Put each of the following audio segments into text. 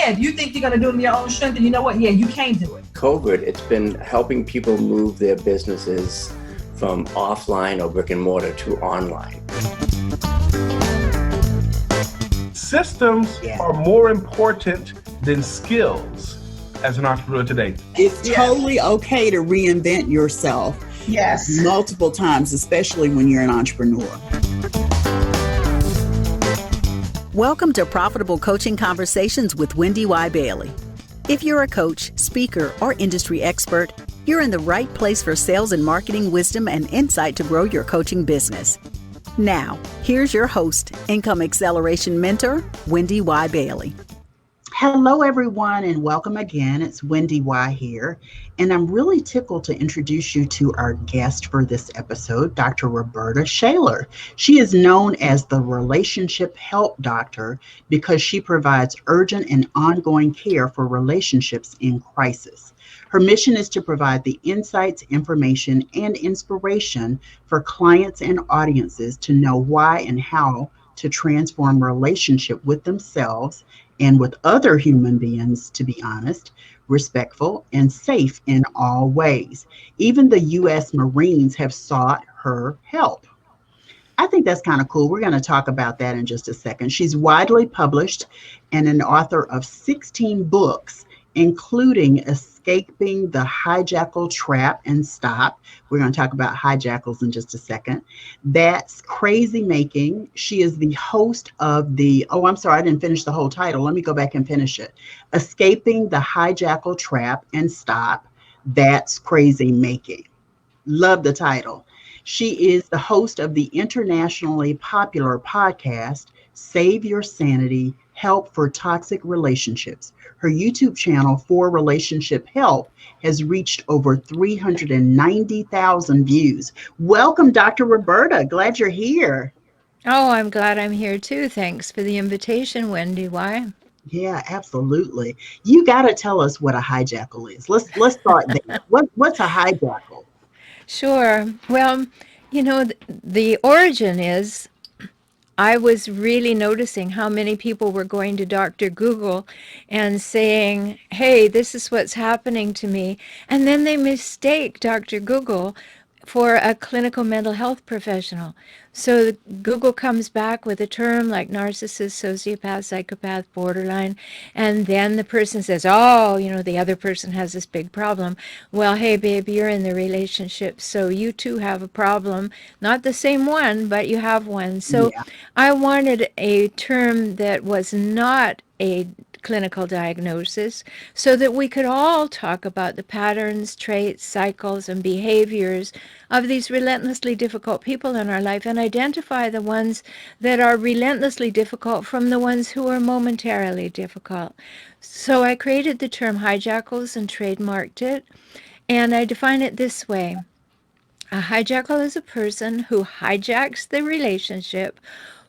yeah, if you think you're going to do it in your own strength, then you know what? Yeah, you can do it. COVID, it's been helping people move their businesses from offline or brick and mortar to online. Systems are more important than skills as an entrepreneur today. It's totally okay to reinvent yourself multiple times, especially when you're an entrepreneur. Welcome to Profitable Coaching Conversations with Wendy Y. Bailey. If you're a coach, speaker, or industry expert, you're in the right place for sales and marketing wisdom and insight to grow your coaching business. Now, here's your host, Income Acceleration Mentor, Wendy Y. Bailey. Hello, everyone, and welcome again. It's Wendy Y. here, and I'm really tickled to introduce you to our guest for this episode, Dr. Rhoberta Shaler. She is known as the Relationship Help Doctor because she provides urgent and ongoing care for relationships in crisis. Her mission is to provide the insights, information, and inspiration for clients and audiences to know why and how to transform relationship with themselves and with other human beings, to be honest, respectful and safe in all ways. Even the U.S. Marines have sought her help. I think that's kind of cool. We're going to talk about that in just a second. She's widely published and an author of 16 books, including Escaping the Hijackal Trap and Stop. We're going to talk about hijackals in just a second. That's Crazy Making. She is the host of the, I didn't finish the whole title. Let me go back and finish it. Escaping the Hijackal Trap and Stop. That's Crazy Making. Love the title. She is the host of the internationally popular podcast, Save Your Sanity, Help for Toxic Relationships. Her YouTube channel for Relationship Help has reached over 390,000 views. Welcome, Dr. Rhoberta. Glad you're here. Oh, I'm glad I'm here too. Thanks for the invitation, Wendy. Why? Yeah, absolutely. You got to tell us what a hijackal is. Let's start there. What's a hijackal? Sure. Well, the origin is I was really noticing how many people were going to Dr. Google and saying, hey, this is what's happening to me. And then they mistake Dr. Google for a clinical mental health professional. So Google comes back with a term like narcissist, sociopath, psychopath, borderline, and then the person says, the other person has this big problem. Well, hey, babe, you're in the relationship, so you too have a problem. Not the same one, but you have one. So I wanted a term that was not a clinical diagnosis so that we could all talk about the patterns, traits, cycles, and behaviors of these relentlessly difficult people in our life and identify the ones that are relentlessly difficult from the ones who are momentarily difficult. So I created the term hijackals and trademarked it, and I define it this way. A hijackal is a person who hijacks the relationship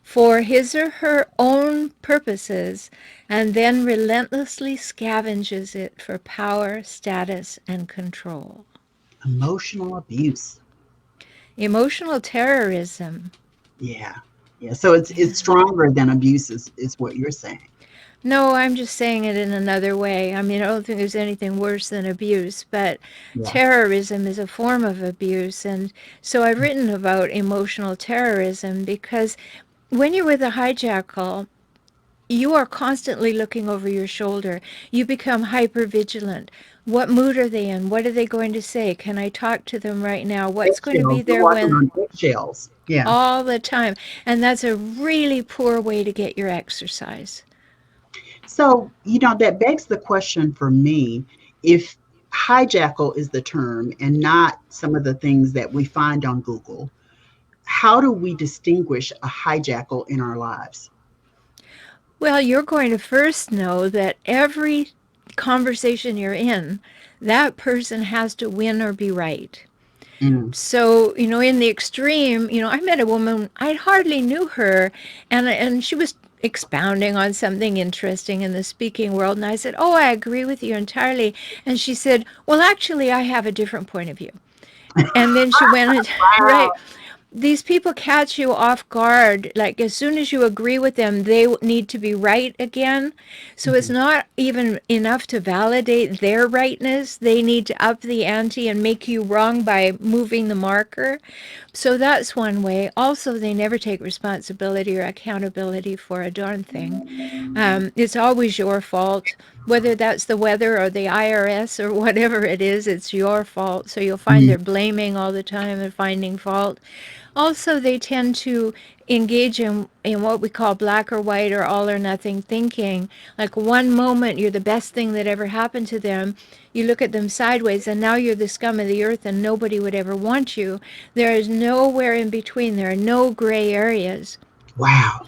for his or her own purposes and then relentlessly scavenges it for power, status, and control. Emotional abuse. Emotional terrorism. Yeah. So it's stronger than abuse is what you're saying. No, I'm just saying it in another way. I mean, I don't think there's anything worse than abuse, but terrorism is a form of abuse. And so I've written about emotional terrorism because when you're with a hijackal, you are constantly looking over your shoulder. You become hyper-vigilant. What mood are they in? What are they going to say? Can I talk to them right now? What's going to be there when... eggshells. Yeah. All the time. And that's a really poor way to get your exercise. So, that begs the question for me, if hijackal is the term and not some of the things that we find on Google, how do we distinguish a hijackal in our lives? Well, you're going to first know that every conversation you're in, that person has to win or be right. So, in the extreme, I met a woman, I hardly knew her, and she was expounding on something interesting in the speaking world. And I said, I agree with you entirely. And she said, well, actually, I have a different point of view. And then she went, right. these people catch you off guard. Like as soon as you agree with them, they need to be right again. So it's not even enough to validate their rightness. They need to up the ante and make you wrong by moving the marker. So that's one way. Also, they never take responsibility or accountability for a darn thing. It's always your fault. Whether that's the weather or the IRS or whatever it is, it's your fault. So you'll find they're blaming all the time and finding fault. Also, they tend to engage in what we call black or white or all or nothing thinking. Like one moment you're the best thing that ever happened to them. You look at them sideways and now you're the scum of the earth and nobody would ever want you. There is nowhere in between. There are no gray areas. Wow.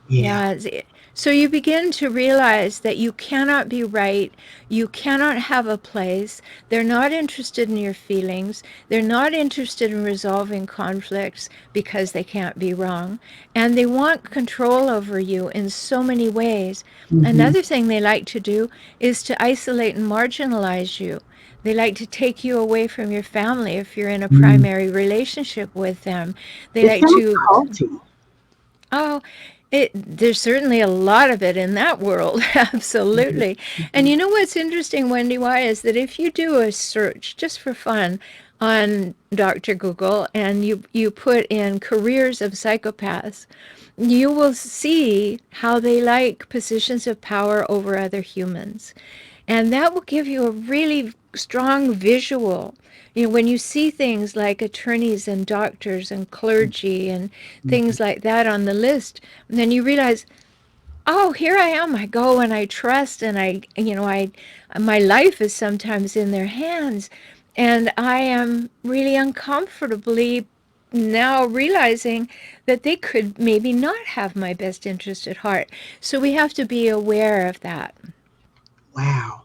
Yeah. Yeah. So you begin to realize that you cannot be right. You cannot have a place. They're not interested in your feelings. They're not interested in resolving conflicts because they can't be wrong. And they want control over you in so many ways. Another thing they like to do is to isolate and marginalize you. They like to take you away from your family if you're in a primary relationship with them. They It like sounds to culty. Oh, there's certainly a lot of it in that world, absolutely. And you know what's interesting, Wendy, why is that if you do a search just for fun on Dr. Google and you put in careers of psychopaths, you will see how they like positions of power over other humans. And that will give you a really strong visual. You know, when you see things like attorneys and doctors and clergy and things like that on the list, then you realize, oh, here I am. I go and I trust and my life is sometimes in their hands. And I am really uncomfortably now realizing that they could maybe not have my best interest at heart. So we have to be aware of that. Wow.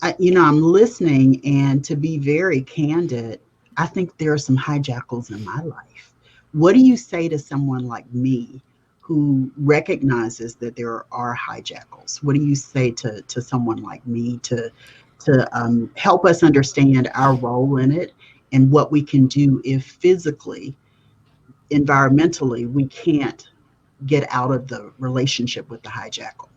I'm listening, and to be very candid, I think there are some hijackals in my life. What do you say to someone like me who recognizes that there are hijackals? What do you say to someone like me to help us understand our role in it and what we can do if physically, environmentally, we can't get out of the relationship with the hijackal?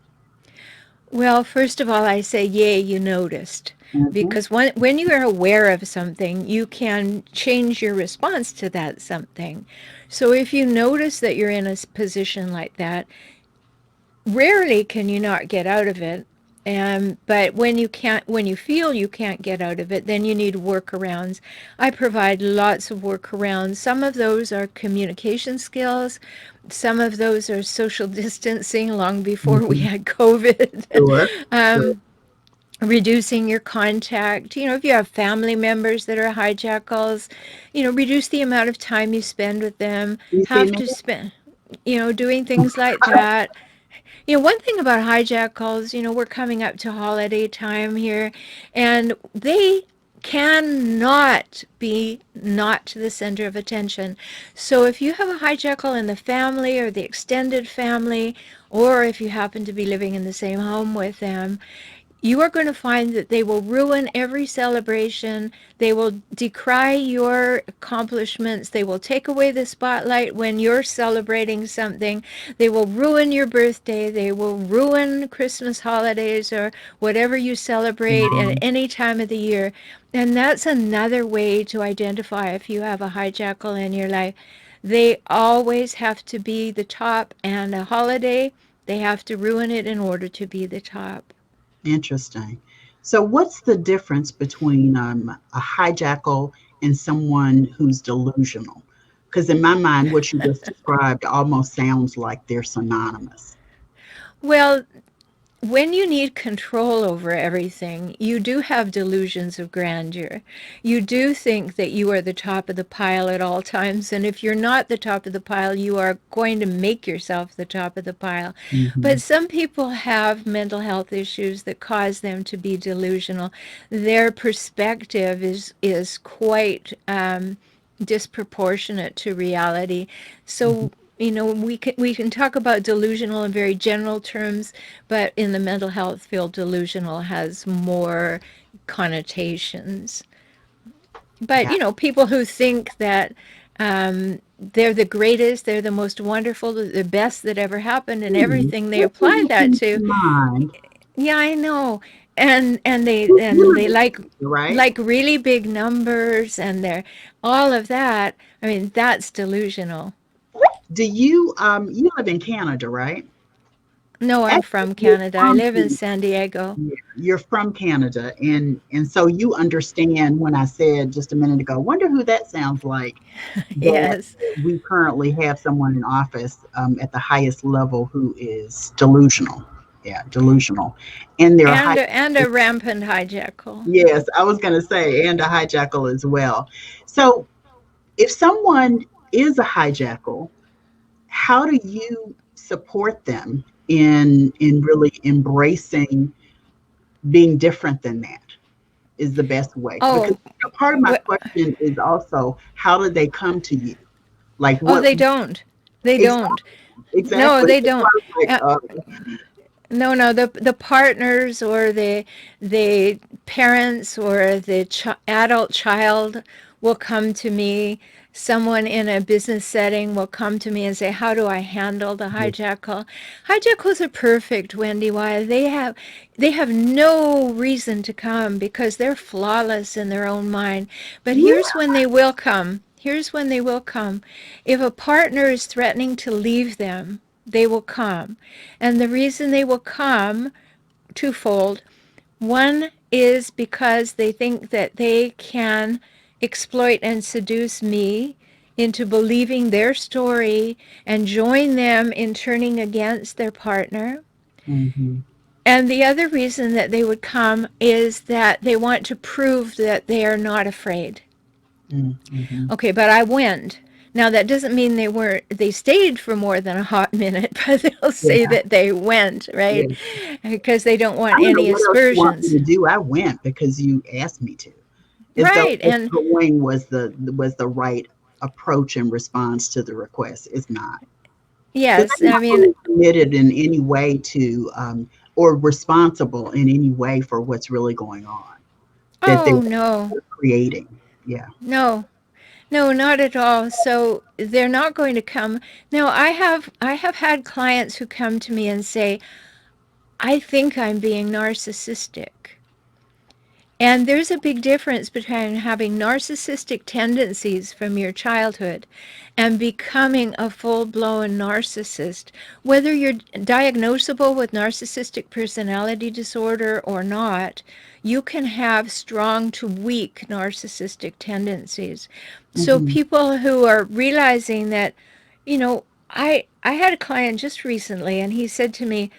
Well, first of all, I say, yay, you noticed. Mhm. Because when you are aware of something, you can change your response to that something. So if you notice that you're in a position like that, rarely can you not get out of it. But when you feel you can't get out of it, then you need workarounds. I provide lots of workarounds. Some of those are communication skills. Some of those are social distancing long before we Mhm. had COVID. Sure. Sure. um, Reducing your contact. If you have family members that are hijackals, reduce the amount of time you spend with them. You see Have me? to spend, doing things like that. One thing about hijackals, we're coming up to holiday time here, and they cannot be not the center of attention. So if you have a hijackal in the family or the extended family, or if you happen to be living in the same home with them, you are going to find that they will ruin every celebration. They will decry your accomplishments. They will take away the spotlight when you're celebrating something. They will ruin your birthday. They will ruin Christmas holidays or whatever you celebrate at Mhm. any time of the year. And that's another way to identify if you have a hijackal in your life. They always have to be the top, and a holiday, they have to ruin it in order to be the top. Interesting. So, what's the difference between a hijackal and someone who's delusional? Because in my mind, what you just described almost sounds like they're synonymous. Well, when you need control over everything, you do have delusions of grandeur. You do think that you are the top of the pile at all times. And if you're not the top of the pile, you are going to make yourself the top of the pile. Hmm. But some people have mental health issues that cause them to be delusional. Their perspective is quite disproportionate to reality. So we can talk about delusional in very general terms, but in the mental health field, delusional has more connotations. But Yeah. people who think that they're the greatest, they're the most wonderful, the best that ever happened, and everything they That's apply what that came to. to mind. Yeah, I know. And they You live in like Canada, right? really big numbers, and they're all of that. I mean, that's delusional. Do you you live in Canada, right? No, I'm Actually, from you're Canada. I from live in Canada. San Diego. Yeah, you're from Canada, and so you understand when I said just a minute ago, wonder who that sounds like. That Yes. we currently have someone in office at the highest level who is delusional. Yeah, delusional, and they're high. And a rampant hijackal. Yes, I was going to say, and a hijackal as well. So, if someone is a hijackal, how do you support them in really embracing being different than that? Is the best way, because Oh, part of my wh- question is also how do they come to you? Like oh, what they don't. They don't. exactly? No, Exactly. they That's why don't. I was like, Uh, No, no, the partners or the parents or the adult child will come to me. Someone in a business setting will come to me and say, "How do I handle the hijackal?" Hijackals are perfect, Wendy. Why they have no reason to come because they're flawless in their own mind. But here's yeah. when they will come. Here's when they will come. If a partner is threatening to leave them, they will come. And the reason they will come, twofold. One is because they think that they can exploit and seduce me into believing their story and join them in turning against their partner. Mm-hmm. And the other reason that they would come is that they want to prove that they are not afraid. Mm-hmm. Okay, but I went. Now that doesn't mean they stayed for more than a hot minute, but they'll say Yeah. that they went, right? Yeah. Because they don't I want don't know any what else you want me aspersions. to do. I went because you asked me to. As though Right. just And going was the right approach and response to the request. It's not. Because yes, I'm I not mean, really committed in any way to or responsible in any way for what's really going on that oh no, they're creating. Yeah. no, no, not at all. So they're not going to come. Now I have had clients who come to me and say, I think I'm being narcissistic. And there's a big difference between having narcissistic tendencies from your childhood and becoming a full-blown narcissist. Whether you're diagnosable with narcissistic personality disorder or not, you can have strong to weak narcissistic tendencies. So Mm-hmm. people who are realizing that, you know, I had a client just recently and he said to me,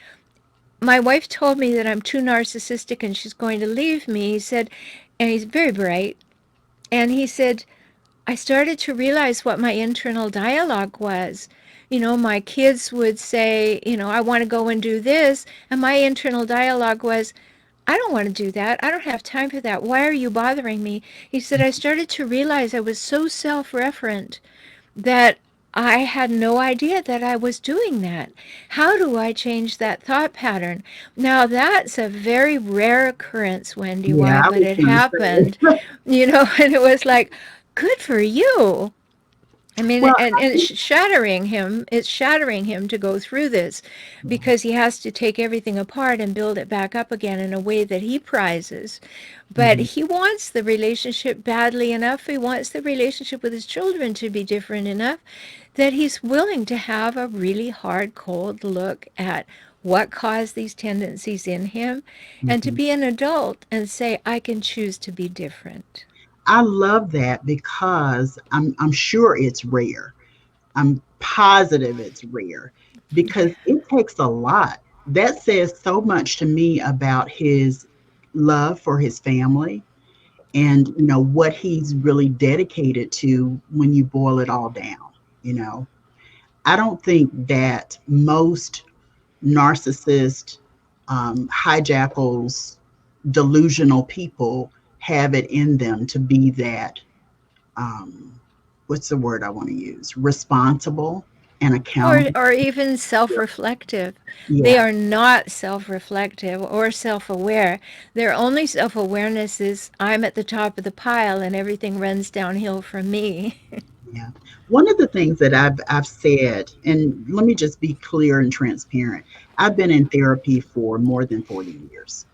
my wife told me that I'm too narcissistic and she's going to leave me. He said, and he's very bright. And he said, I started to realize what my internal dialogue was. You know, my kids would say, you know, I want to go and do this. And my internal dialogue was, I don't want to do that. I don't have time for that. Why are you bothering me? He said, I started to realize I was so self referent that I had no idea that I was doing that. How do I change that thought pattern? Now, that's a very rare occurrence, Wendy Yeah, Y, I but was it going to happened, say. you know, and it was like, good for you. I mean, Well, and it's shattering him to go through this because he has to take everything apart and build it back up again in a way that he prizes. But mhm, he wants the relationship badly enough. He wants the relationship with his children to be different enough that he's willing to have a really hard, cold look at what caused these tendencies in him and to mhm. be an adult and say, I can choose to be different. I love that because I'm sure it's rare. I'm positive it's rare because it takes a lot. That says so much to me about his love for his family and what he's really dedicated to when you boil it all down. You know, I don't think that most narcissist hijackals, delusional people have it in them to be that um, what's the word I want to use? Responsible and accountable. Or even self-reflective. They Yeah, are not self-reflective or self-aware. Their only self-awareness is I'm at the top of the pile and everything runs downhill from me. Yeah. One of the things that I've said, and let me just be clear and transparent. I've been in therapy for more than 40 years,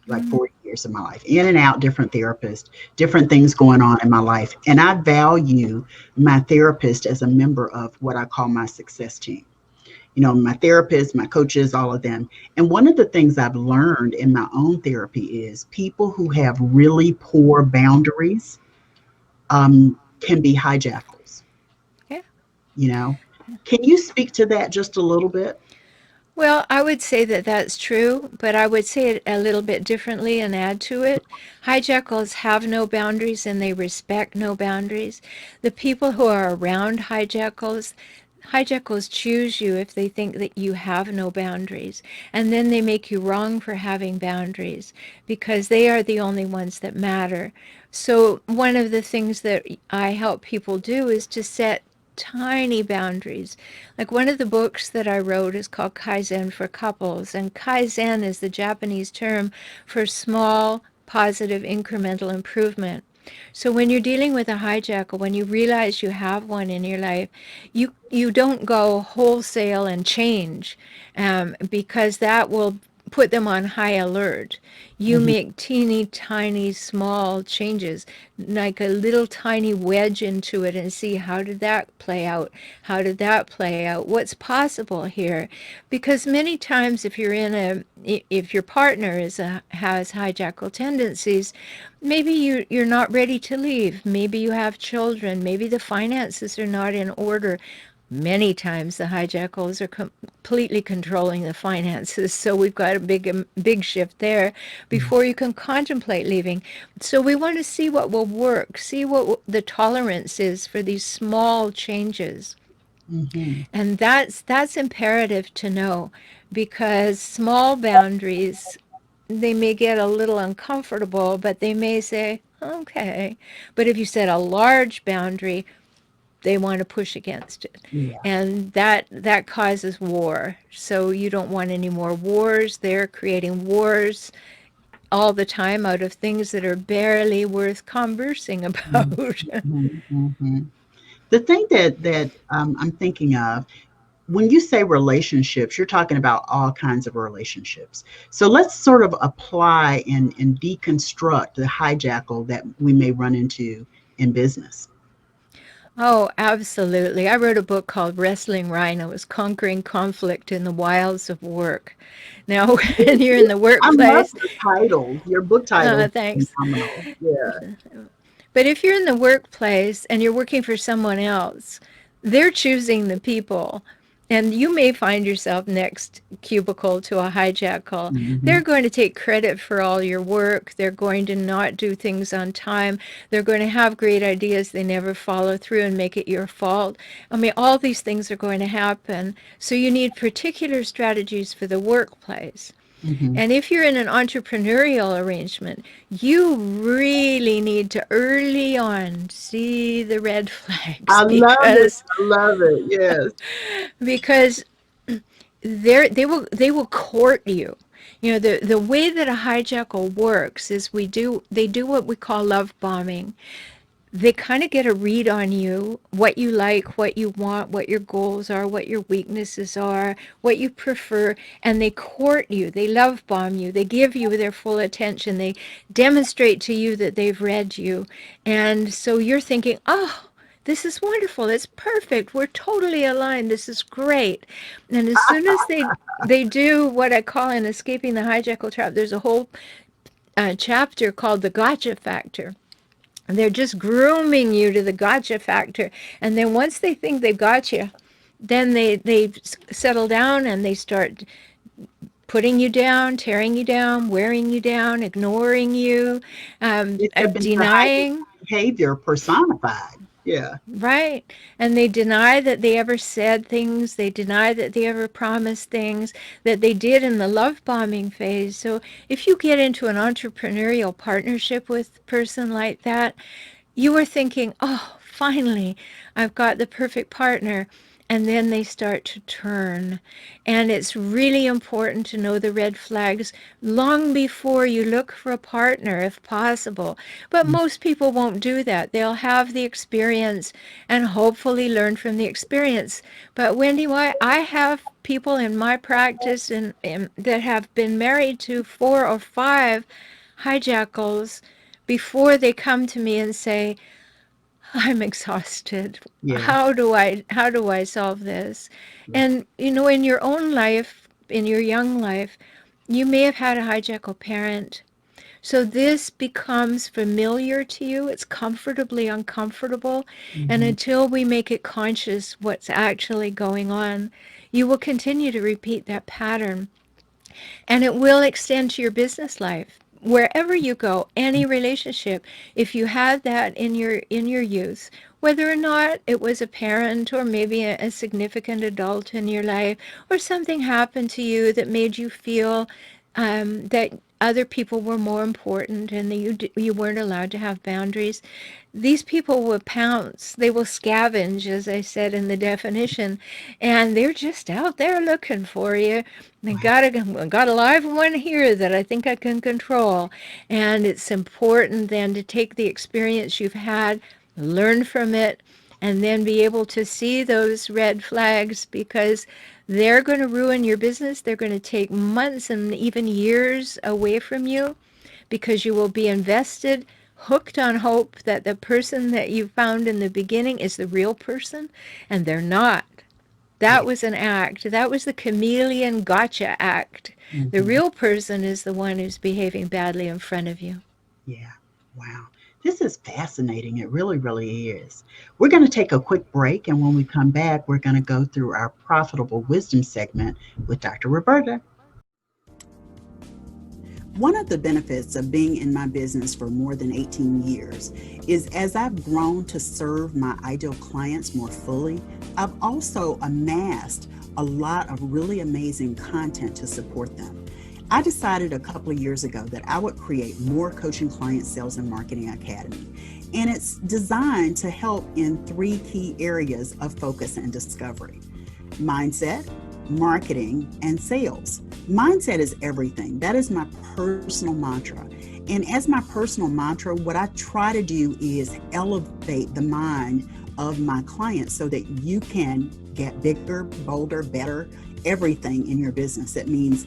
like Mm. 40 years of my life, in and out, different therapists, different things going on in my life. And I value my therapist as a member of what I call my success team. You know, my therapists, my coaches, all of them. And one of the things I've learned in my own therapy is people who have really poor boundaries can be hijackals, Yeah. you know. Can you speak to that just a little bit? Well, I would say that that's true, but I would say it a little bit differently and add to it. Hijackals have no boundaries and they respect no boundaries. The people who are around hijackals choose you if they think that you have no boundaries. And then they make you wrong for having boundaries because they are the only ones that matter. So, one of the things that I help people do is to set tiny boundaries. Like one of the books that I wrote is called Kaizen for Couples, and Kaizen is the Japanese term for small, positive, incremental improvement. So when you're dealing with a hijacker, when you realize you have one in your life, you don't go wholesale and change, because that will put them on high alert. You Mhm, make teeny tiny small changes, like a little tiny wedge into it, and see how did that play out? How did that play out? What's possible here? Because many times if your partner has hijackal tendencies, maybe you're not ready to leave. Maybe you have children. Maybe the finances are not in order. Many times the hijackals are completely controlling the finances, so we've got a big shift there mhm, before you can contemplate leaving. So we want to see what will work, see what the tolerance is for these small changes. mhm. And that's imperative to know, because small boundaries, they may get a little uncomfortable, but they may say, okay. But if you set a large boundary, they want to push against it. Yeah. And that causes war. So you don't want any more wars. They're creating wars all the time out of things that are barely worth conversing Mhm, about. mhm, mhm. The thing that I'm thinking of when you say relationships, you're talking about all kinds of relationships. So let's sort of apply and deconstruct the hijackal that we may run into in business. Oh, absolutely. I wrote a book called Wrestling Rhinos: Conquering Conflict in the Wilds of Work. Now, when you're in the I love workplace, the title. Your book title is thanks. phenomenal. Yeah. But if you're in the workplace and you're working for someone else, they're choosing the people. And you may find yourself next cubicle to a hijackal. They're Mhm. going to take credit for all your work. They're going to not do things on time. They're going to have great ideas. They never follow through and make it your fault. I mean, all these things are going to happen. So you need particular strategies for the workplace. Mhm. And if you're in an entrepreneurial arrangement, you really need to early on see the red flags, I love it. because I love it. Yes. because they will court you. You know, the way that a hijackal works is they do what we call love bombing. They kind of get a read on you, what you like, what you want, what your goals are, what your weaknesses are, what you prefer, and they court you. They love bomb you. They give you their full attention. They demonstrate to you that they've read you. And so you're thinking, oh, this is wonderful. It's perfect. We're totally aligned. This is great. And as soon as they do what I call in Escaping the Hijackal Trap, there's a whole chapter called the gotcha factor. They're just grooming you to the gotcha factor. And then once they think they've got you, then they settle down and they start putting you down, tearing you down, wearing you down, ignoring you, They step into hijack denying. behavior personified. Yeah. Right. And they deny that they ever said things. They deny that they ever promised things that they did in the love bombing phase. So if you get into an entrepreneurial partnership with a person like that, you were thinking, oh, finally, I've got the perfect partner. and then they start to turn. And it's really important to know the red flags long before you look for a partner, if possible. But most people won't do that. They'll have the experience and hopefully learn from the experience. But Wendy, why I have people in my practice and that have been married to 4 or 5 hijackals before they come to me and say, I'm exhausted. Yeah. How do I solve this? And in your own life, in your young life, you may have had a hijackal parent. So this becomes familiar to you. It's comfortably uncomfortable. And until we make it conscious what's actually going on, you will continue to repeat that pattern. And it will extend to your business life. Wherever you go, any relationship, if you had that in your youth, whether or not it was a parent or maybe a significant adult in your life, or something happened to you that made you feel that other people were more important and that you weren't allowed to have boundaries, these people will pounce. They will scavenge, as I said in the definition, and they're just out there looking for you. I got a live one here that I think I can control. And it's important then to take the experience you've had, learn from it, and then be able to see those red flags, because they're going to ruin your business. They're going to take months and even years away from you, because you will be invested, hooked on hope that the person that you found in the beginning is the real person, and they're not. That was an act. That was the chameleon gotcha act. The real person is the one who's behaving badly in front of you. Yeah. Wow. This is fascinating. It really, really is. We're going to take a quick break. And when we come back, we're going to go through our profitable wisdom segment with Dr. Rhoberta. One of the benefits of being in my business for more than 18 years is, as I've grown to serve my ideal clients more fully, I've also amassed a lot of really amazing content to support them. I decided a couple of years ago that I would create More Coaching Client Sales and Marketing Academy. And it's designed to help in 3 key areas of focus and discovery: mindset, marketing, and sales. Mindset is everything. That is my personal mantra. And as my personal mantra, what I try to do is elevate the mind of my clients so that you can get bigger, bolder, better, everything in your business. It means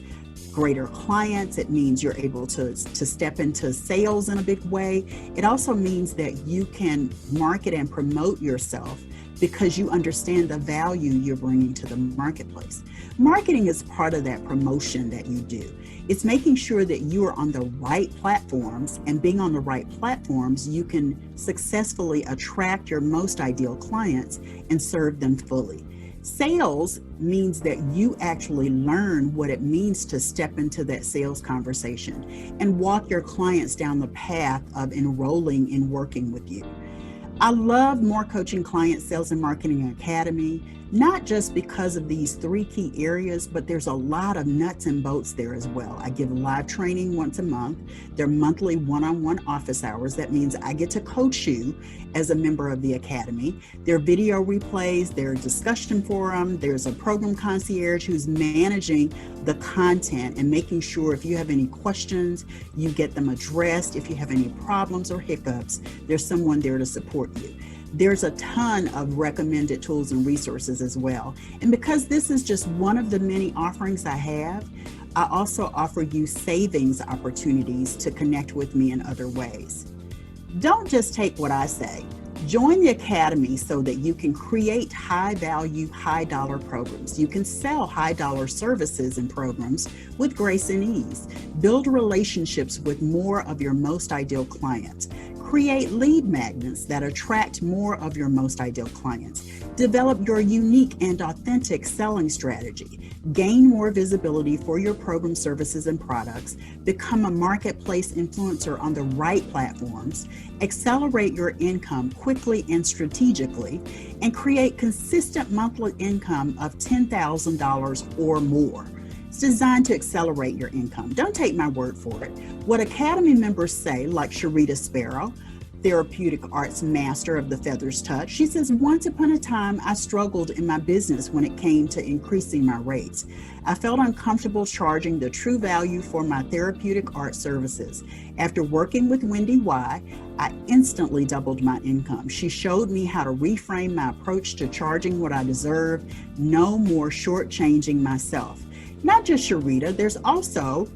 greater clients. It means you're able to step into sales in a big way. It also means that you can market and promote yourself because you understand the value you're bringing to the marketplace. Marketing is part of that promotion that you do. It's making sure that you are on the right platforms, and being on the right platforms, you can successfully attract your most ideal clients and serve them fully. Sales means that you actually learn what it means to step into that sales conversation and walk your clients down the path of enrolling in working with you. I love More Coaching Client Sales and Marketing Academy, not just because of these 3 key areas, but there's a lot of nuts and bolts there as well. I give live training once a month. They're monthly one-on-one office hours. That means I get to coach you as a member of the Academy. There are video replays, there are discussion forum, there's a program concierge who's managing the content and making sure if you have any questions, you get them addressed. If you have any problems or hiccups, there's someone there to support you. There's a ton of recommended tools and resources as well. And because this is just one of the many offerings I have, I also offer you savings opportunities to connect with me in other ways. Don't just take what I say. Join the Academy so that you can create high-value, high-dollar programs. You can sell high-dollar services and programs with grace and ease. Build relationships with more of your most ideal clients. Create lead magnets that attract more of your most ideal clients. Develop your unique and authentic selling strategy. Gain more visibility for your program, services, and products. Become a marketplace influencer on the right platforms. Accelerate your income quickly and strategically. And create consistent monthly income of $10,000 or more. It's designed to accelerate your income. Don't take my word for it. What Academy members say, like Sharita Sparrow, therapeutic arts master of the Feathers Touch. She says, once upon a time, I struggled in my business when it came to increasing my rates. I felt uncomfortable charging the true value for my therapeutic art services. After working with Wendy Y, I instantly doubled my income. She showed me how to reframe my approach to charging what I deserve, no more shortchanging myself. Not just Sharita, there's also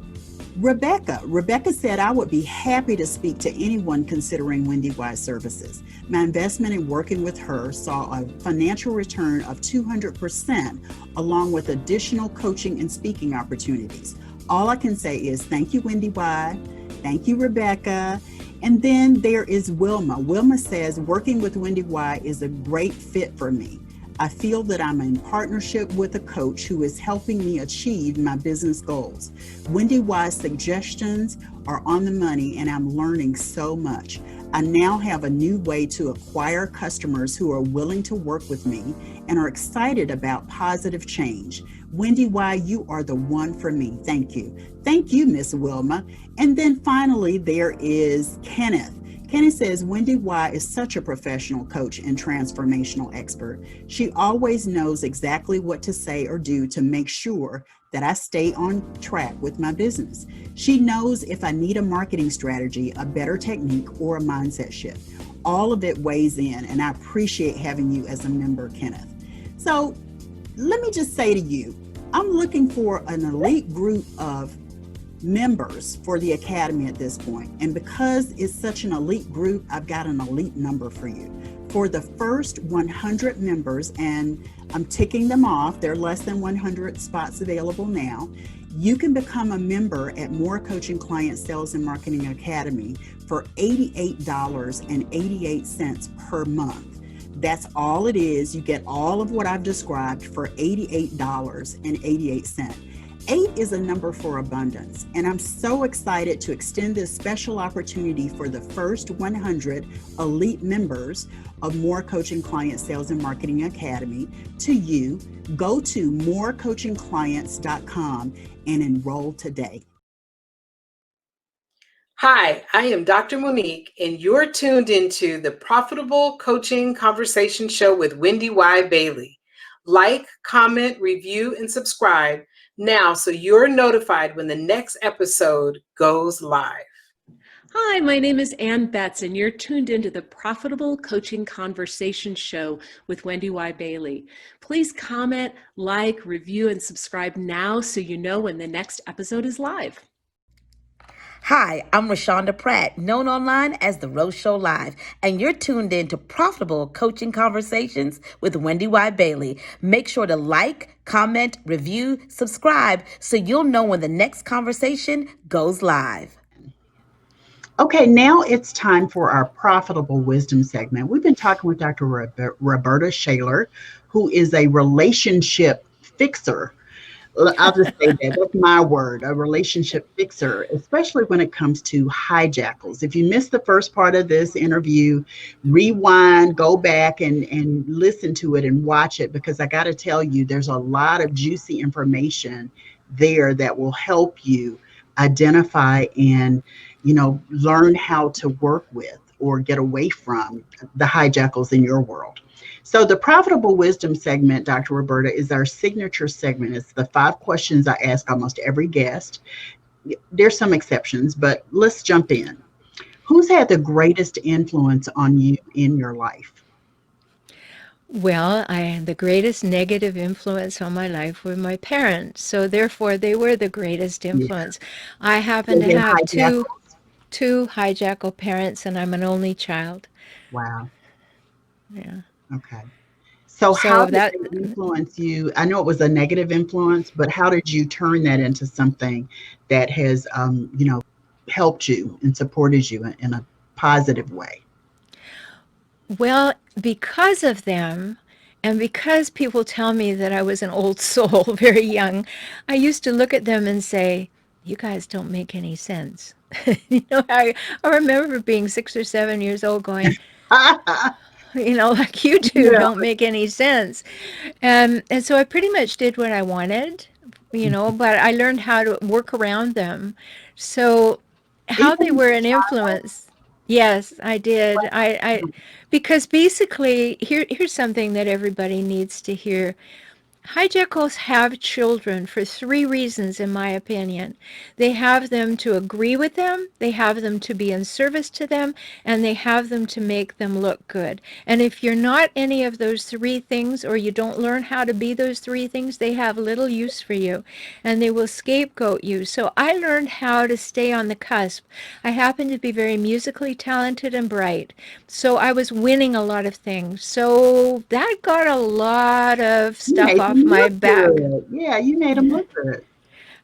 Rebecca. Rebecca said, I would be happy to speak to anyone considering Wendy Y's services. My investment in working with her saw a financial return of 200%, along with additional coaching and speaking opportunities. All I can say is thank you, Wendy Y. Thank you, Rebecca. And then there is Wilma. Wilma says, working with Wendy Y is a great fit for me. I feel that I'm in partnership with a coach who is helping me achieve my business goals. Wendy Y's suggestions are on the money, and I'm learning so much. I now have a new way to acquire customers who are willing to work with me and are excited about positive change. Wendy Y, you are the one for me. Thank you. Thank you, Miss Wilma. And then finally, there is Kenneth. Kenneth says, Wendy Y is such a professional coach and transformational expert. She always knows exactly what to say or do to make sure that I stay on track with my business. She knows if I need a marketing strategy, a better technique, or a mindset shift. All of it weighs in, and I appreciate having you as a member, Kenneth. So let me just say to you, I'm looking for an elite group of members for the Academy at this point. And because it's such an elite group, I've got an elite number for you. For the first 100 members, and I'm ticking them off, there are less than 100 spots available now, you can become a member at More Coaching Client Sales and Marketing Academy for $88.88 per month. That's all it is. You get all of what I've described for $88.88. 8 is a number for abundance, and I'm so excited to extend this special opportunity for the first 100 elite members of More Coaching Client Sales and Marketing Academy to you. Go to morecoachingclients.com and enroll today. Hi, I am Dr. Monique, and you're tuned into the Profitable Coaching Conversation Show with Wendy Y. Bailey. Like, comment, review, and subscribe now so you're notified when the next episode goes live. Hi, my name is Ann Betts, and you're tuned into the Profitable Coaching Conversation Show with Wendy Y. Bailey. Please comment, like, review, and subscribe now so you know when the next episode is live. Hi, I'm Rashonda Pratt, known online as The Rose Show Live, and you're tuned in to Profitable Coaching Conversations with Wendy Y. Bailey. Make sure to like, comment, review, subscribe so you'll know when the next conversation goes live. Okay, now it's time for our Profitable Wisdom segment. We've been talking with Dr. Rhoberta Shaler, who is a relationship fixer. I'll just say that. That's my word, a relationship fixer, especially when it comes to hijackals. If you missed the first part of this interview, rewind, go back and listen to it and watch it, because I got to tell you, there's a lot of juicy information there that will help you identify and, learn how to work with or get away from the hijackals in your world. So the Profitable Wisdom segment, Dr. Rhoberta, is our signature segment. It's the 5 questions I ask almost every guest. There's some exceptions, but let's jump in. Who's had the greatest influence on you in your life? Well, the greatest negative influence on my life were my parents. So therefore, they were the greatest influence. Yeah. I happen to have two hijackal parents, and I'm an only child. Wow. Yeah. Okay. So how did that influence you? I know it was a negative influence, but how did you turn that into something that has, helped you and supported you in a positive way? Well, because of them, and because people tell me that I was an old soul, very young, I used to look at them and say, you guys don't make any sense. I remember being 6 or 7 years old going, like you two don't make any sense. And so I pretty much did what I wanted, but I learned how to work around them. So how they were an influence. Yes, I did. Because basically, here's something that everybody needs to hear. Hijackals have children for three reasons, in my opinion. They have them to agree with them, they have them to be in service to them, and they have them to make them look good. And if you're not any of those three things, or you don't learn how to be those three things, they have little use for you, and they will scapegoat you. So I learned how to stay on the cusp. I happen to be very musically talented and bright, so I was winning a lot of things. So that got a lot of You stuff made off them my look back. good. Yeah, you made them look good.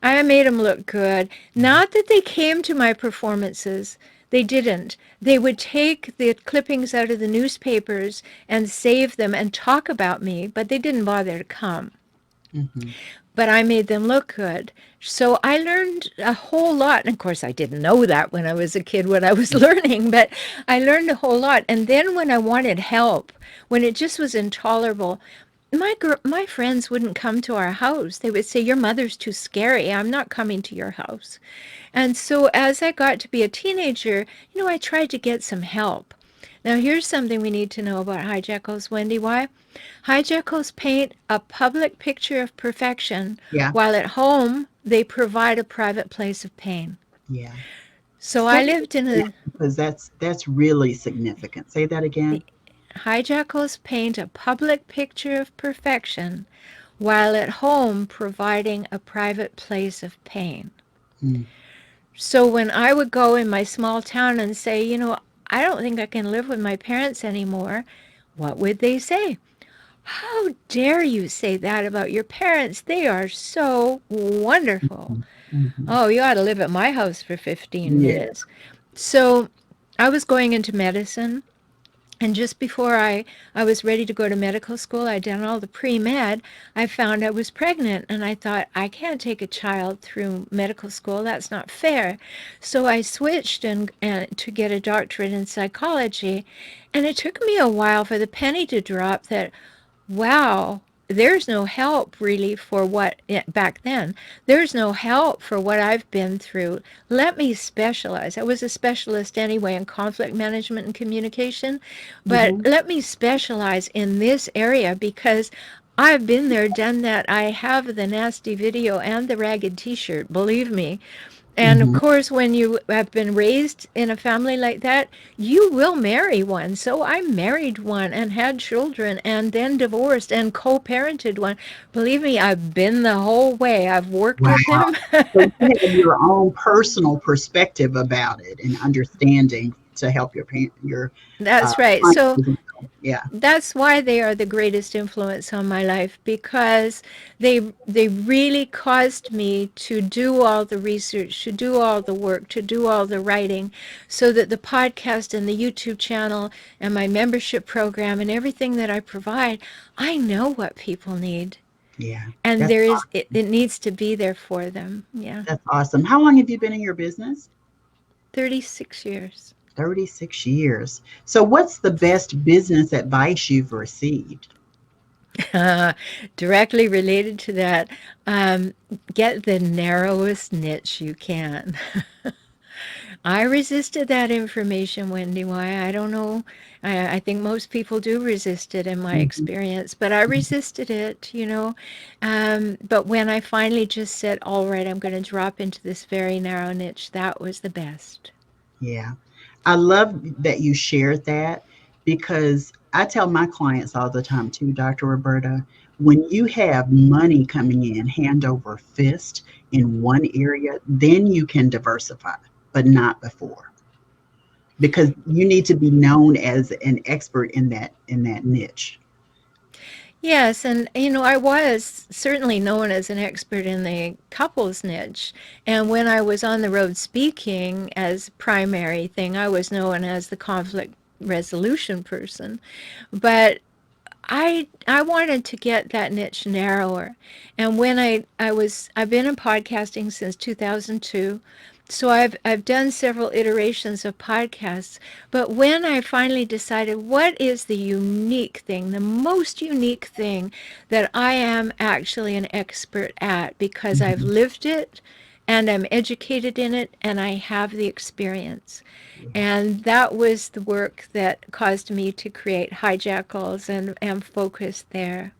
I made them look good. Not that they came to my performances. They didn't. They would take the clippings out of the newspapers and save them and talk about me, but they didn't bother to come. Mm-hmm. But I made them look good. So I learned a whole lot. And of course, I didn't know that when I was a kid, what I was learning, but I learned a whole lot. And then when I wanted help, when it just was intolerable, my friends wouldn't come to our house. They would say, "Your mother's too scary. I'm not coming to your house." And so as I got to be a teenager, I tried to get some help. Now, here's something we need to know about hijackals, Wendy. Why? Hijackals paint a public picture of perfection, Yeah, while at home they provide a private place of pain. yeah. So Say I it lived in again, a because that's really significant. Say that again. Hijackals paint a public picture of perfection, while at home providing a private place of pain. Mm. So when I would go in my small town and say, I don't think I can live with my parents anymore, what would they say? How dare you say that about your parents? They are so wonderful. Mm-hmm. Oh, you ought to live at my house for 15 Yeah. minutes. So I was going into medicine. And just before I was ready to go to medical school, I'd done all the pre-med, I found I was pregnant. And I thought, I can't take a child through medical school. That's not fair. So I switched and to get a doctorate in psychology. And it took me a while for the penny to drop that, wow, there's no help really for back then, there's no help for what I've been through. Let me specialize. I was a specialist anyway in conflict management and communication, but Mm-hmm. let me specialize in this area because I've been there, done that. I have the nasty video and the ragged t-shirt, believe me. And of Mm-hmm. course, when you have been raised in a family like that, you will marry one. So I married one and had children and then divorced and co-parented one. Believe me, I've been the whole way. I've worked Wow. with him. So you have your own personal perspective about it and understanding to help your That's right. clients So as well. Yeah. that's why they are the greatest influence on my life, because they really caused me to do all the research, to do all the work, to do all the writing, so that the podcast and the YouTube channel and my membership program and everything that I provide, I know what people need, Yeah. and That's there is awesome. it needs to be there for them. Yeah. That's awesome. How long have you been in your business? 36 years. 36 years. So what's the best business advice you've received? Directly related to that, get the narrowest niche you can. I resisted that information, Wendy. Why? I don't know. I think most people do resist it in my Mhm. experience, but I resisted it. But when I finally just said, all right, I'm going to drop into this very narrow niche, that was the best. Yeah. I love that you shared that because I tell my clients all the time too, Dr. Roberta, when you have money coming in hand over fist in one area, then you can diversify, but not before. Because you need to be known as an expert in that niche. Yes, and I was certainly known as an expert in the couples niche. And when I was on the road speaking as primary thing, I was known as the conflict resolution person. But I wanted to get that niche narrower. And when I've been in podcasting since 2002. So I've done several iterations of podcasts, but when I finally decided what is the unique thing, the most unique thing that I am actually an expert at because I've Mhm. lived it and I'm educated in it, and I have the experience. And that was the work that caused me to create Hijackals and focus there.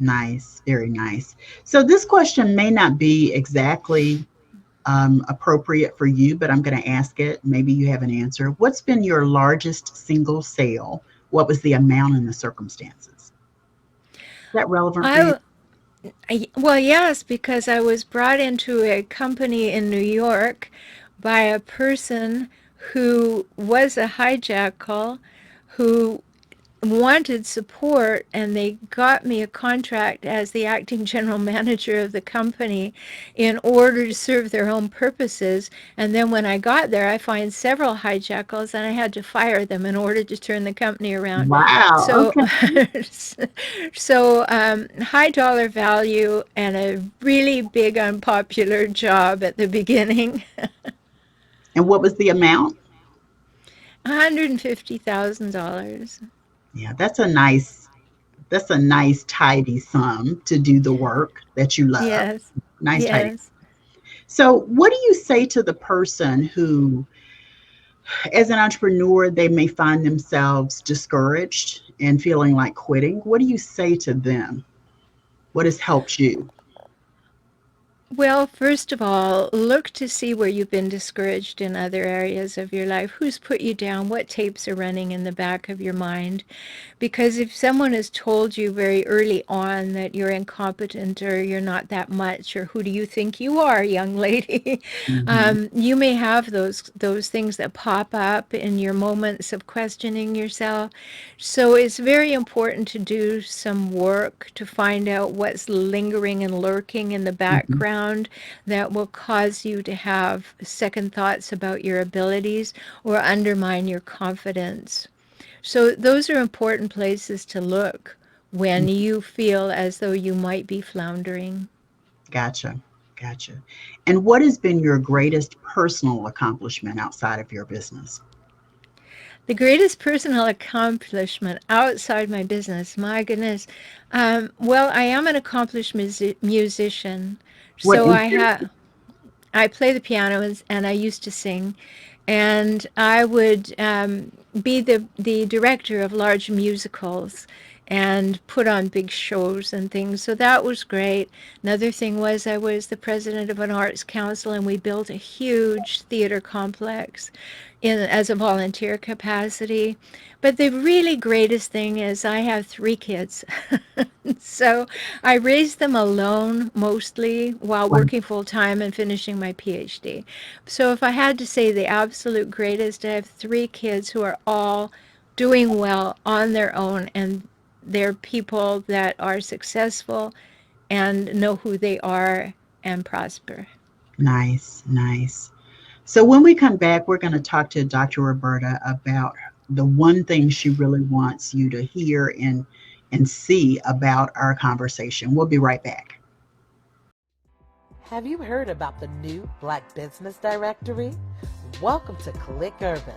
Nice, very nice. So this question may not be exactly appropriate for you, but I'm going to ask it. Maybe you have an answer. What's been your largest single sale? What was the amount and the circumstances? Is that relevant for you? Well, yes, because I was brought into a company in New York by a person who was a hijackal, who wanted support, and they got me a contract as the acting general manager of the company in order to serve their own purposes. And then when I got there, I found several hijackals, and I had to fire them in order to turn the company around. Wow. So, Okay. high dollar value and a really big unpopular job at the beginning. And what was the amount? $150,000. Yeah, that's a nice tidy sum to do the work that you love. Yes, Nice tidy. yes. So, what do you say to the person who, as an entrepreneur, they may find themselves discouraged and feeling like quitting? What do you say to them? What has helped you? Well, first of all, look to see where you've been discouraged in other areas of your life. Who's put you down? What tapes are running in the back of your mind? Because if someone has told you very early on that you're incompetent or you're not that much, or who do you think you are, young lady, Mhm. you may have those things that pop up in your moments of questioning yourself. So it's very important to do some work to find out what's lingering and lurking in the Mhm. background that will cause you to have second thoughts about your abilities or undermine your confidence. So those are important places to look when you feel as though you might be floundering. Gotcha. Gotcha. And what has been your greatest personal accomplishment outside of your business? The greatest personal accomplishment outside my business, my goodness. Well, I am an accomplished musician. What So instruments? I play the piano and I used to sing, and I would be the director of large musicals and put on big shows and things. So that was great. Another thing was I was the president of an arts council, and we built a huge theater complex as a volunteer capacity. But the really greatest thing is I have 3 kids. So I raised them alone mostly while One. working full time and finishing my PhD. So if I had to say the absolute greatest, I have 3 kids who are all doing well on their own, and they're people that are successful and know who they are and prosper. Nice, nice. So when we come back, we're going to talk to Dr. Roberta about the one thing she really wants you to hear and see about our conversation. We'll be right back. Have you heard about the new Black Business Directory? Welcome to Click Urban.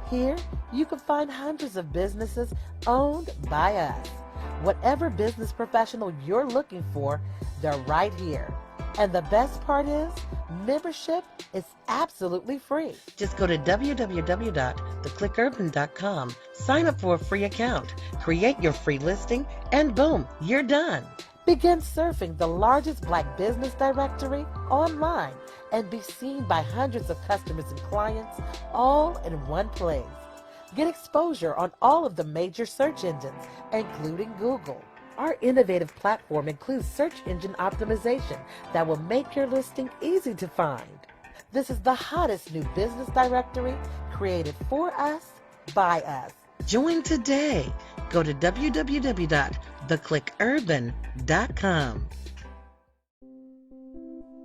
Here, you can find hundreds of businesses owned by us. Whatever business professional you're looking for, they're right here. And the best part is, membership is absolutely free. Just go to www.theclickurban.com, sign up for a free account, create your free listing, and boom, you're done. Begin surfing the largest Black business directory online and be seen by hundreds of customers and clients all in one place. Get exposure on all of the major search engines, including Google. Our innovative platform includes search engine optimization that will make your listing easy to find. This is the hottest new business directory created for us, by us. Join today. Go to www.theclickurban.com.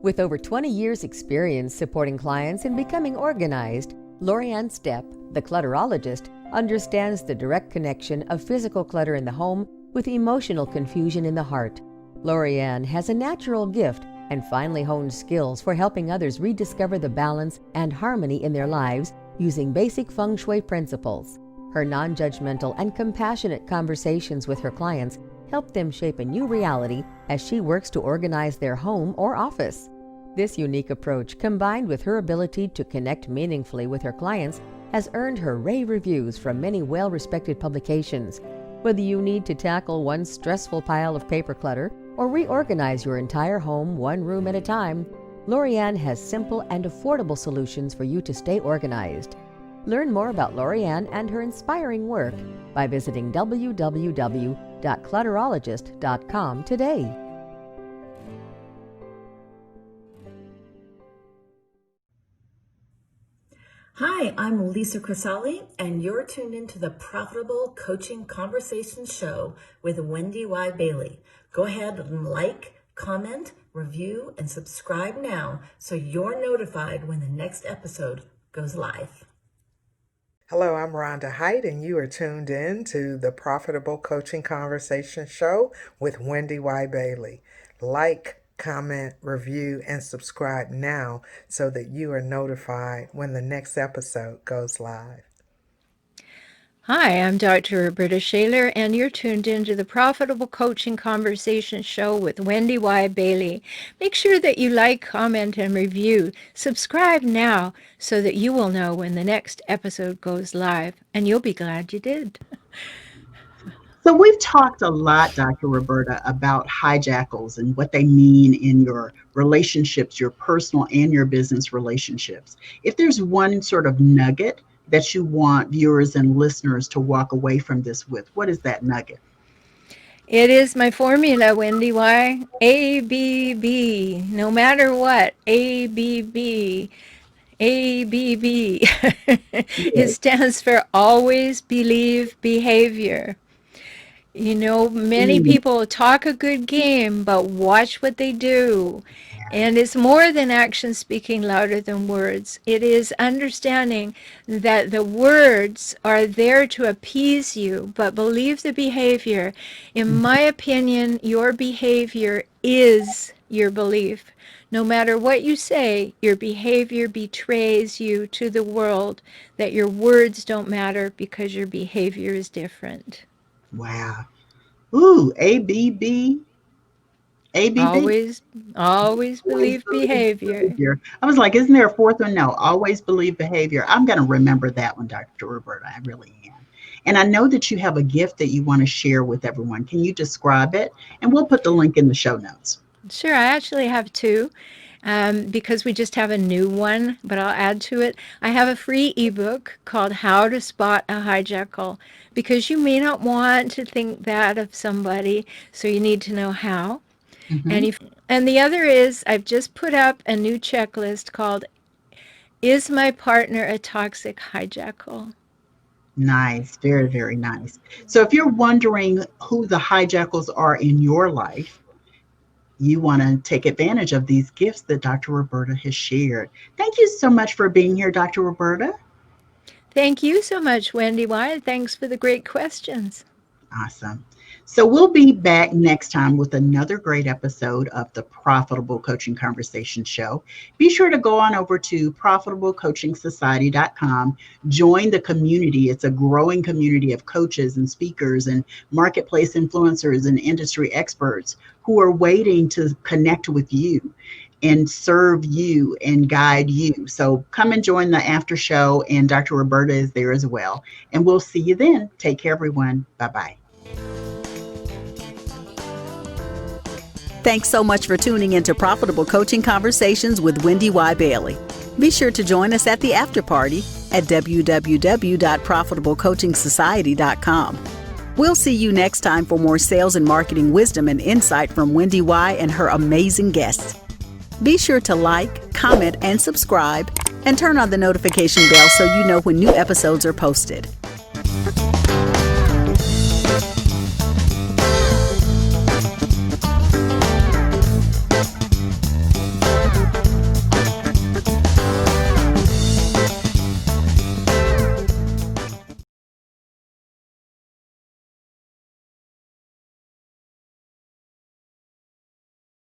With over 20 years' experience supporting clients in becoming organized, Lorianne Stepp, the clutterologist, understands the direct connection of physical clutter in the home with emotional confusion in the heart. Lorianne has a natural gift and finely honed skills for helping others rediscover the balance and harmony in their lives using basic feng shui principles. Her non-judgmental and compassionate conversations with her clients help them shape a new reality as she works to organize their home or office. This unique approach, combined with her ability to connect meaningfully with her clients, has earned her rave reviews from many well-respected publications. Whether you need to tackle one stressful pile of paper clutter or reorganize your entire home one room at a time, Lorianne has simple and affordable solutions for you to stay organized. Learn more about Lorianne and her inspiring work by visiting www.clutterologist.com today. Hi, I'm Lisa Crisali, and you're tuned into the Profitable Coaching Conversation Show with Wendy Y. Bailey. Go ahead and like, comment, review, and subscribe now so you're notified when the next episode goes live. Hello, I'm Rhonda Height, and you are tuned in to the Profitable Coaching Conversation Show with Wendy Y. Bailey. Like, comment, review, and subscribe now so that you are notified when the next episode goes live. Hi, I'm Dr. Rhoberta Shaler, and you're tuned into the Profitable Coaching Conversation Show with Wendy Y. Bailey. Make sure that you like, comment, and review. Subscribe now so that you will know when the next episode goes live, and you'll be glad you did. So we've talked a lot, Dr. Rhoberta, about hijackals and what they mean in your relationships, your personal and your business relationships. If there's one sort of nugget that you want viewers and listeners to walk away from this with, what is that nugget? It is my formula, Wendy Y. ABB. No matter what, ABB. ABB. It stands for always believe behavior. You know, many people talk a good game, but watch what they do. And it's more than action speaking louder than words. It is understanding that the words are there to appease you, but believe the behavior. In my opinion, your behavior is your belief. No matter what you say, your behavior betrays you to the world that your words don't matter because your behavior is different. Wow. Ooh, ABB. ABB. Always believe behavior. I was like, isn't there a fourth one? No, always believe behavior. I'm going to remember that one, Dr. Rhoberta. I really am. And I know that you have a gift that you want to share with everyone. Can you describe it? And we'll put the link in the show notes. Sure, I actually have two. Because we just have a new one, but I'll add to it. I have a free ebook called How to Spot a Hijackal, because you may not want to think that of somebody, so you need to know how. And the other is, I've just put up a new checklist called, Is My Partner a Toxic Hijackal? Nice. Very, very nice. So if you're wondering who the hijackals are in your life, you want to take advantage of these gifts that Dr. Rhoberta has shared. Thank you so much for being here, Dr. Rhoberta. Thank you so much, Wendy Wyatt. Thanks for the great questions. Awesome. So we'll be back next time with another great episode of the Profitable Coaching Conversation Show. Be sure to go on over to profitablecoachingsociety.com. Join the community. It's a growing community of coaches and speakers and marketplace influencers and industry experts who are waiting to connect with you and serve you and guide you. So come and join the after show, and Dr. Rhoberta is there as well. And we'll see you then. Take care, everyone. Bye-bye. Thanks so much for tuning into Profitable Coaching Conversations with Wendy Y. Bailey. Be sure to join us at the after party at www.profitablecoachingsociety.com. We'll see you next time for more sales and marketing wisdom and insight from Wendy Y. and her amazing guests. Be sure to like, comment, and subscribe, and turn on the notification bell so you know when new episodes are posted.